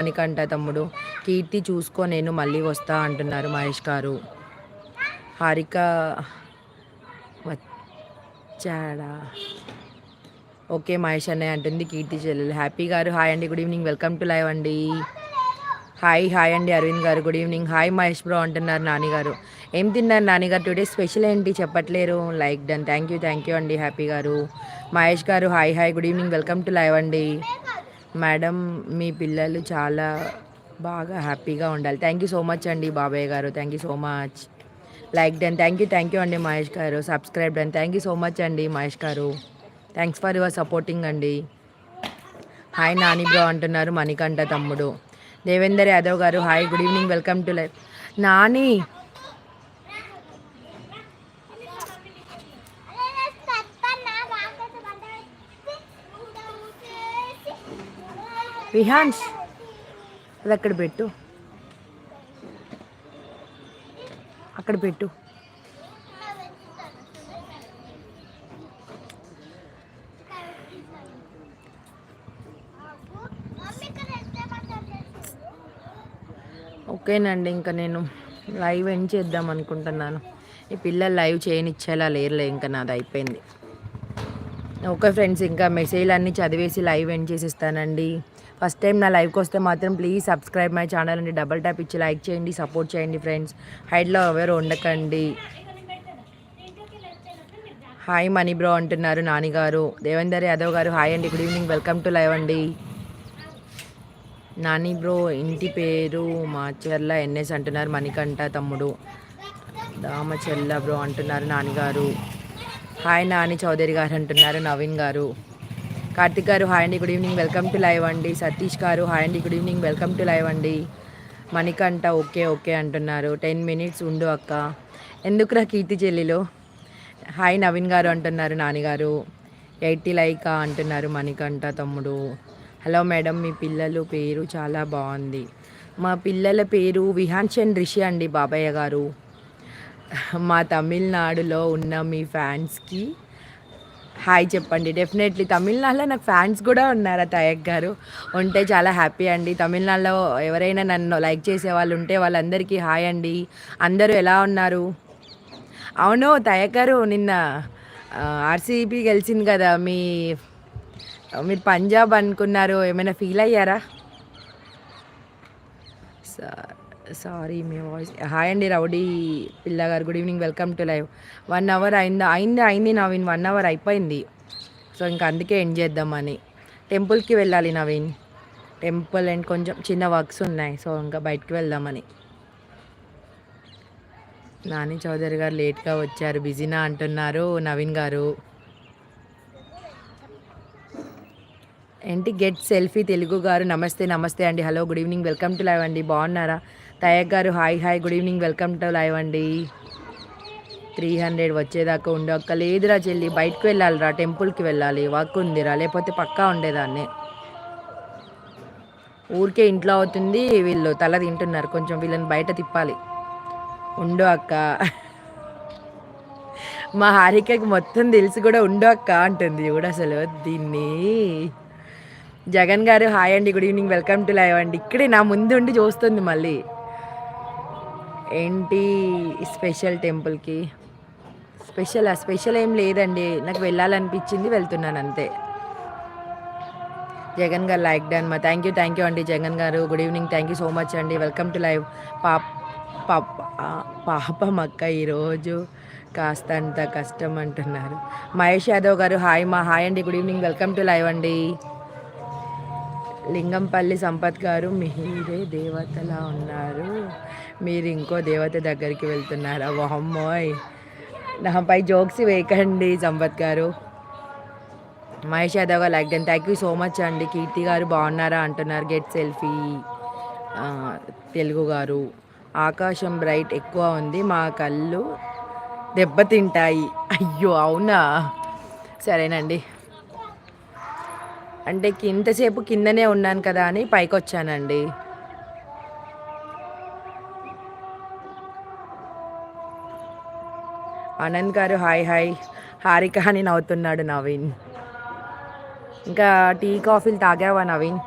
మణికంఠ తమ్ముడు. కీర్తి చూసుకో నేను మళ్ళీ వస్తా అంటున్నారు మహేష్ గారు. హారిక వచ్చాడా? ఓకే మహేష్ అన్నయ్య అంటుంది కీర్తి చెల్లెలు. హ్యాపీ గారు హాయ్ అండి, good evening, welcome to live అండి. హాయ్ అండి అరవింద్ గారు, good evening. Hi Mahesh bro అంటున్నారు నానిగారు. ఏం తిన్నారు నానిగారు? టుడే స్పెషల్ ఏంటి చెప్పట్లేరు? లైక్ డన్, థ్యాంక్ యూ అండి హ్యాపీ గారు. మహేష్ గారు hi good evening, welcome to live అండి. మేడం మీ పిల్లలు చాలా బాగా హ్యాపీగా ఉండాలి. థ్యాంక్ యూ సో మచ్ అండి బాబాయ్ గారు, thank you so much. Like done, thank you అండి మహేష్ గారు. Subscribe done, thank you so much అండి మహేష్ గారు. థ్యాంక్స్ ఫర్ యువర్ సపోర్టింగ్ అండి. హాయ్ నాని బ్రో అంటున్నారు మణికంఠ తమ్ముడు. దేవేందర్ యాదవ్ గారు hi good evening, welcome to live. Nani Vihans అది అక్కడ పెట్టు, అక్కడ పెట్టు. ఓకేనండి, ఇంకా నేను లైవ్ ఎండ్ చేద్దాం అనుకుంటున్నాను. ఈ పిల్లలు లైవ్ చేయనిచ్చేలా లేరులే, ఇంకా నాది అయిపోయింది. ఓకే ఫ్రెండ్స్, ఇంకా మెసేజ్లు అన్నీ చదివేసి లైవ్ ఎండ్ చేసిస్తానండి. ఫస్ట్ టైం నా లైవ్కి వస్తే మాత్రం ప్లీజ్ సబ్స్క్రైబ్ మై ఛానల్ అండి. డబల్ ట్యాప్ ఇచ్చి లైక్ చేయండి, సపోర్ట్ చేయండి ఫ్రెండ్స్. హైడ్లో ఎవరు ఉండకండి. హాయ్ మనీ బ్రో అంటున్నారు నానిగారు. దేవేందర్ యాదవ్ గారు హాయ్ అండి, good evening, welcome to live అండి. నాని బ్రో ఇంటి పేరు మాచర్ల ఎన్ఎస్ అంటున్నారు మణికంఠ తమ్ముడు. దామచెల్ల బ్రో అంటున్నారు నానిగారు. హాయ్ నాని చౌదరి గారు అంటున్నారు నవీన్ గారు. కార్తిక్ గారు హాయ్ అండి, good evening, welcome to live అండి. సతీష్ గారు హాయ్ అండి, good evening, welcome to live అండి. మణికంఠ ఓకే అంటున్నారు. 10 minutes ఉండు అక్క. ఎందుకురా కీర్తి చెల్లిలో. హాయ్ నవీన్ గారు అంటున్నారు నానిగారు. 80 లైక్ అంటున్నారు మణికంఠ తమ్ముడు. హలో మేడం మీ పిల్లలు పేరు చాలా బాగుంది. మా పిల్లల పేరు విహాన్స్ అండ్ రిషి అండి బాబయ్య గారు. మా తమిళనాడులో ఉన్న మీ ఫ్యాన్స్కి హాయ్ చెప్పండి. డెఫినెట్లీ తమిళనాడులో నాకు ఫ్యాన్స్ కూడా ఉన్నారా తయక్ గారు? ఉంటే చాలా హ్యాపీ అండి. తమిళనాడులో ఎవరైనా నన్ను లైక్ చేసే వాళ్ళు ఉంటే వాళ్ళందరికీ హాయ్ అండి. అందరూ ఎలా ఉన్నారు? అవును తయక్ గారు, నిన్న ఆర్సీబీ గెలిచింది కదా, మీరు పంజాబ్ అనుకున్నారు, ఏమైనా ఫీల్ అయ్యారా? సారీ మీ వాయిస్. హాయ్ అండి రౌడీ పిల్లగారు, good evening, welcome to live. 1 hour అయింది నవీన్, 1 hour అయిపోయింది. సో ఇంకా అందుకే ఎండ్ చేద్దామని. టెంపుల్కి వెళ్ళాలి నవీన్, టెంపుల్ అండ్ కొంచెం చిన్న వర్క్స్ ఉన్నాయి, సో ఇంకా బయటకు వెళ్దామని. నాని చౌదరి గారు లేట్గా వచ్చారు, బిజీనా అంటున్నారు నవీన్ గారు. ఏంటి గెట్ సెల్ఫీ తెలుగు గారు నమస్తే అండి. Hello good evening, welcome to live అండి. బాగున్నారా? తయక్ గారు hi good evening, welcome to live అండి. 300 వచ్చేదాకా ఉండు అక్క. లేదురా చెల్లి, బయటకు వెళ్ళాలిరా, టెంపుల్కి వెళ్ళాలి, వర్క్ ఉందిరా, లేకపోతే పక్కా ఉండేదాన్ని. ఊరికే ఇంట్లో అవుతుంది, వీళ్ళు తల తింటున్నారు, కొంచెం వీళ్ళని బయట తిప్పాలి. ఉండు అక్క. మా హారికకి మొత్తం తెలిసి కూడా ఉండు అక్క అంటుంది కూడా. అసలు దీన్ని జగన్ గారు హాయ్ అండి, good evening, welcome to live అండి. ఇక్కడే నా ముందు ఉండి చూస్తుంది మళ్ళీ. ఏంటి స్పెషల్ టెంపుల్కి? స్పెషల్ ఏం లేదండి, నాకు వెళ్ళాలనిపించింది, వెళ్తున్నాను అంతే. జగన్ గారు లైక్ డన్ మా. థ్యాంక్ యూ అండి జగన్ గారు, good evening, thank you so much అండి, వెల్కమ్ టు లైవ్. పాపం అక్క ఈరోజు కాస్తంత కష్టం అంటున్నారు. మహేష్ యాదవ్ గారు హాయ్ అండి, good evening, welcome to live అండి. లింగంపల్లి సంపత్ గారు మీరే దేవతలా ఉన్నారు, మీరు ఇంకో దేవత దగ్గరికి వెళ్తున్నారా? వామ్మోయ్, నాపై జోక్స్ వేయకండి సంపత్ గారు. మహేష్ యాదవ్ గారు like done, thank you so much అండి. కీర్తి గారు బాగున్నారా అంటున్నారు, గెట్ సెల్ఫీ తెలుగు గారు. ఆకాశం బ్రైట్ ఎక్కువ ఉంది, మా కళ్ళు దెబ్బతింటాయి. అయ్యో అవునా, సరేనండి. అంటే ఇంతసేపు కిందనే ఉన్నాను కదా అని పైకి వచ్చానండి. ఆనంద్ గారు హాయ్ హారిక అని నవ్వుతున్నాడు నవీన్. ఇంకా టీ కాఫీలు తాగావా నవీన్?